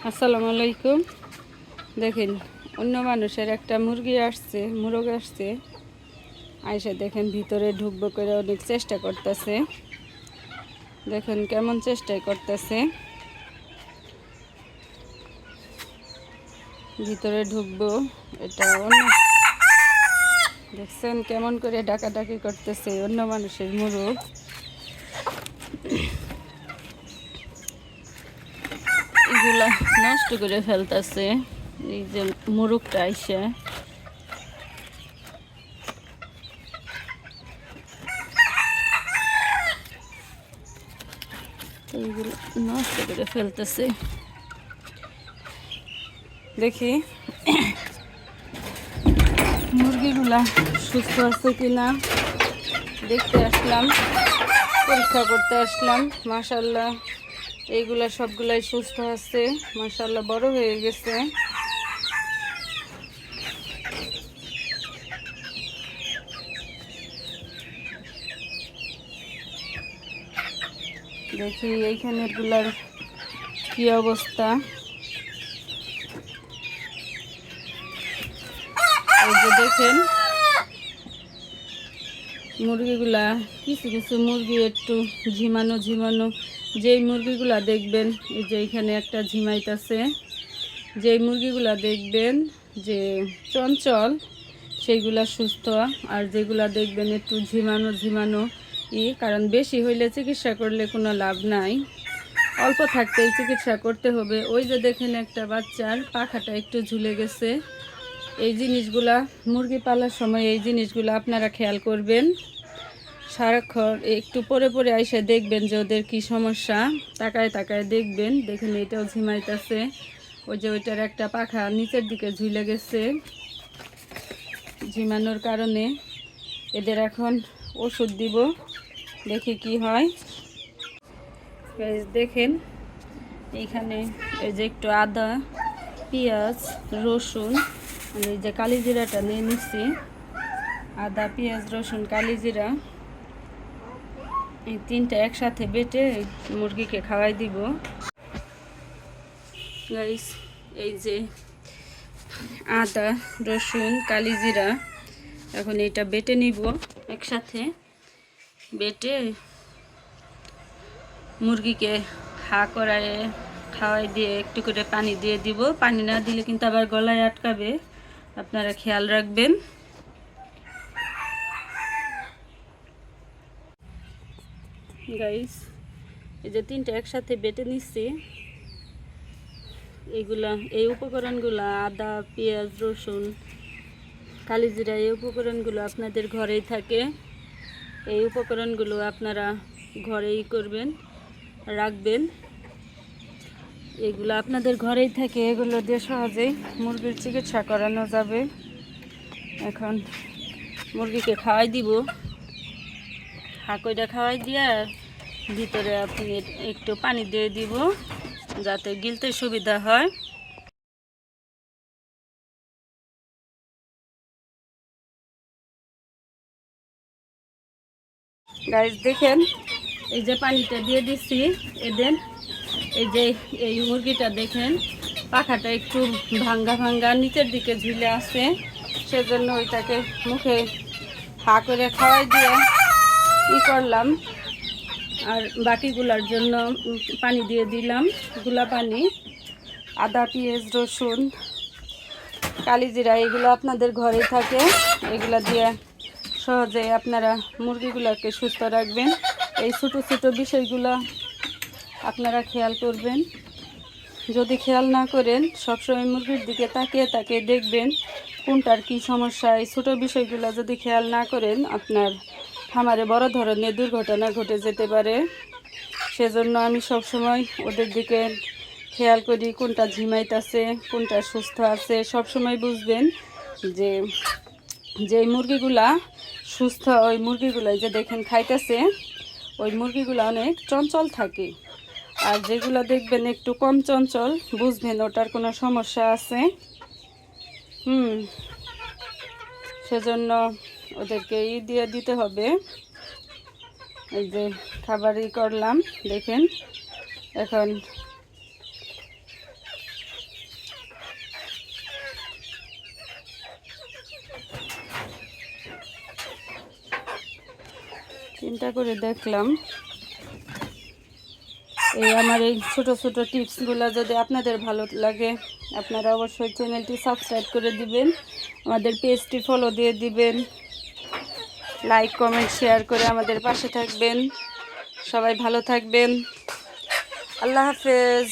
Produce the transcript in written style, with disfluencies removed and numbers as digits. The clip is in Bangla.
আসসালামু আলাইকুম। দেখেন অন্য মানুষের একটা মুরগি আসছে, মুরগ আসছে, আইসা দেখেন ভিতরে ঢুকবো করে অনেক চেষ্টা করতেছে। দেখেন কেমন চেষ্টাই করতেছে, ভিতরে ঢুকবো। এটা অন্য দেখছেন কেমন করে ডাকাডাকি করতেছে অন্য মানুষের মুরগ। এগুলা নষ্ট করে ফেলতেছে। এই যে মুরগটা আইসা এইগুলো নষ্ট করে ফেলতেছে। দেখি মুরগিগুলা সুস্থ আছে কিনা দেখতে আসলাম, পরীক্ষা করতে আসলাম। মাশাআল্লাহ এইগুলা সবগুলাই সুস্থ আছে, মাশাআল্লাহ বড় হয়ে গেছে। দেখি এইখানের গুলার কি অবস্থা। এই যে দেখেন মুরগিগুলা, কিছু কিছু মুরগি একটু ঝিমানো ঝিমানো। যেই মুরগিগুলা দেখবেন এই যে এখানে একটা ঝিমাইতেছে, যেই মুরগিগুলা দেখবেন যে চঞ্চল সেইগুলা সুস্থ, আর যেগুলা দেখবেন একটু ঝিমানো ঝিমানো কারণ বেশি হইলে চিকিৎসা করলে কোনো লাভ নাই, অল্প থাকতেই চিকিৎসা করতে হবে। ওই যে দেখেন একটা বাচ্চার পাখাটা একটু ঝুলে গেছে। এই জিনিসগুলা মুরগি পালার সময় এই জিনিসগুলো আপনারা খেয়াল করবেন। সারাক্ষণ একটু পরে পরে আইসে দেখবেন যে ওদের কি সমস্যা, তাকায় তাকায় দেখবেন। দেখেন এটাও ঝিমাইতেছে, ওই যে ওইটার একটা পাখা নিচের দিকে ঝুলে গেছে ঝিমানোর কারণে। এদের এখন ওষুধ দিব, দেখি কি হয়। দেখেন এইখানে এই যে একটু আদা, পেঁয়াজ, রসুন, এই যে কালিজিরাটা নিয়ে নিচ্ছি। আদা, পেঁয়াজ, রসুন, কালিজিরা এই তিনটা একসাথে বেটে মুরগিকে খাওয়াই দিব। গাইস এই যে আদা, রসুন, কালিজিরা এখন এটা বেটে নিব একসাথে। বেটে মুরগিকে হা করায় খাওয়াই দিয়ে একটু করে পানি দিয়ে দিব। পানি না দিলে কিন্তু আবার গলায় আটকাবে, আপনারা খেয়াল রাখবেন। গাইস এই যে তিনটা একসাথে বেটে নিচ্ছি। এইগুলা এই উপকরণগুলো আদা, পেঁয়াজ, রসুন, কালিজিরা এই উপকরণগুলো আপনাদের ঘরেই থাকে। এই উপকরণগুলো আপনারা ঘরেই করবেন, রাখবেন। এগুলো আপনাদের ঘরেই থাকে, এগুলো দিয়ে সহজেই মুরগির চিকিৎসা করানো যাবে। এখন মুরগিকে খাওয়াই দিব, হাঁকইটা খাওয়াই দিয়ে ভিতরে আপনি একটু পানি দিয়ে দিব যাতে গিলতে সুবিধা হয়। গাইস দেখেন এই যে পানিটা দিয়ে দিচ্ছি এদের। এই যে এই মুরগিটা দেখেন পাখাটা একটু ভাঙ্গা ভাঙ্গা নিচের দিকে ঝুলে আছে, সেজন্য ওইটাকে মুখে হা করে খাওয়াই দিয়ে করলাম। আর বাকিগুলার জন্য পানি দিয়ে দিলাম, গুলা পানি। আদা, পেঁয়াজ, রসুন, কালিজিরা এগুলো আপনাদের ঘরেই থাকে, এগুলা দিয়ে সহজে আপনারা মুরগিগুলোকে সুস্থ রাখবেন। এই ছোটো ছোটো বিষয়গুলো আপনারা খেয়াল করবেন। যদি খেয়াল না করেন সবসময় মুরগির দিকে তাকিয়ে তাকিয়ে দেখবেন কোনটার কি সমস্যা, এই ছোটো বিষয়গুলো যদি খেয়াল না করেন আপনার খামারে বড় ধরনের দুর্ঘটনা ঘটে যেতে পারে। সেজন্য আমি সবসময় ওদের দিকে খেয়াল করি, কোনটা ঝিমাইতেছে, কোনটা সুস্থ আছে। সবসময় বুঝবেন যে যেই মুরগিগুলা সুস্থ ওই মুরগিগুলো যে দেখেন খাইতেছে, ওই মুরগিগুলো অনেক চঞ্চল থাকে। আর যেগুলো দেখবেন একটু কম চঞ্চল বুঝবেন ওটার কোনো সমস্যা আছে। সেজন্য ওদেরকে দিয়ে দিতে হবে। এই যে খাবারই করলাম দেখেন। এখন চিন্তা করে দেখলাম এই আমার এই ছোট ছোট টিপসগুলো যদি আপনাদের ভালো লাগে আপনারা অবশ্যই চ্যানেলটি সাবস্ক্রাইব করে দিবেন, আমাদের পেজটি ফলো দিয়ে দিবেন, লাইক কমেন্ট শেয়ার করে আমাদের পাশে থাকবেন। সবাই ভালো থাকবেন। আল্লাহ হাফেজ।